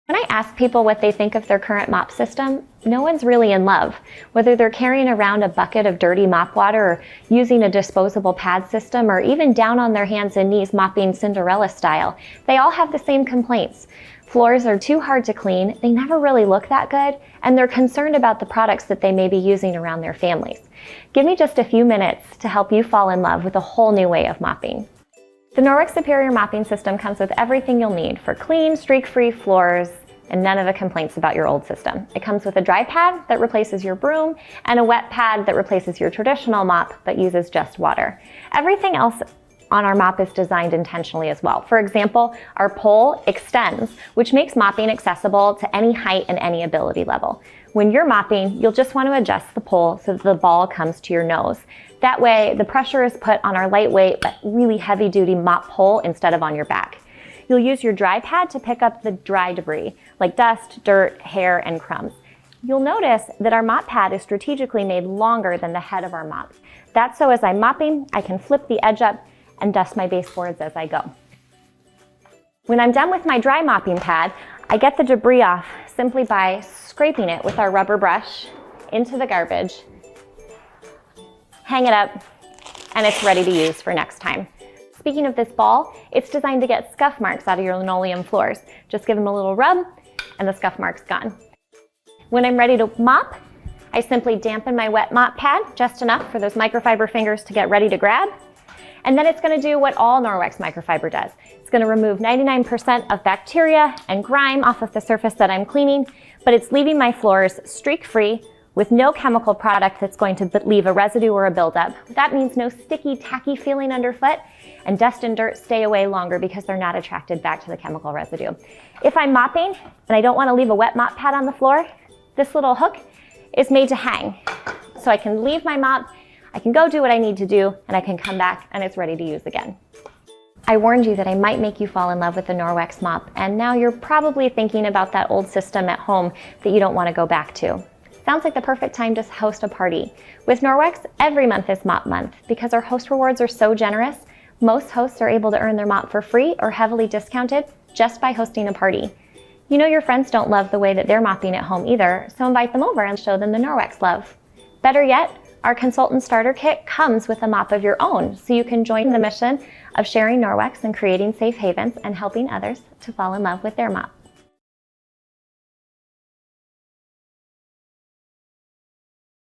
When I ask people what they think of their current mop system, no one's really in love. Whether they're carrying around a bucket of dirty mop water or using a disposable pad system or even down on their hands and knees mopping Cinderella style, they all have the same complaints. Floors are too hard to clean, they never really look that good, and they're concerned about the products that they may be using around their families. Give me just a few minutes to help you fall in love with a whole new way of mopping. The Norwex Superior mopping system comes with everything you'll need for clean, streak-free floors and none of the complaints about your old system. It comes with a dry pad that replaces your broom and a wet pad that replaces your traditional mop but uses just water. Everything else on our mop is designed intentionally as well. For example, our pole extends, which makes mopping accessible to any height and any ability level. When you're mopping, you'll just want to adjust the pole so that the ball comes to your nose. That way, the pressure is put on our lightweight but really heavy-duty mop pole instead of on your back. You'll use your dry pad to pick up the dry debris, like dust, dirt, hair, and crumbs. You'll notice that our mop pad is strategically made longer than the head of our mop. That's so as I'm mopping, I can flip the edge up and dust my baseboards as I go. When I'm done with my dry mopping pad, I get the debris off simply by scraping it with our rubber brush into the garbage, hang it up, and it's ready to use for next time. Speaking of this ball, it's designed to get scuff marks out of your linoleum floors. Just give them a little rub and the scuff mark's gone. When I'm ready to mop, I simply dampen my wet mop pad just enough for those microfiber fingers to get ready to grab. And then it's going to do what all Norwex microfiber does. It's going to remove 99% of bacteria and grime off of the surface that I'm cleaning, but it's leaving my floors streak-free with no chemical product that's going to leave a residue or a buildup. That means no sticky, tacky feeling underfoot, and dust and dirt stay away longer because they're not attracted back to the chemical residue. If I'm mopping and I don't want to leave a wet mop pad on the floor, this little hook is made to hang. So I can leave my mop, I can go do what I need to do, and I can come back and it's ready to use again. I warned you that I might make you fall in love with the Norwex mop, and now you're probably thinking about that old system at home that you don't want to go back to. Sounds like the perfect time to host a party. With Norwex, every month is Mop Month. Because our host rewards are so generous, most hosts are able to earn their mop for free or heavily discounted just by hosting a party. You know your friends don't love the way that they're mopping at home either, so invite them over and show them the Norwex love. Better yet, our consultant starter kit comes with a mop of your own, so you can join the mission of sharing Norwex and creating safe havens and helping others to fall in love with their mop.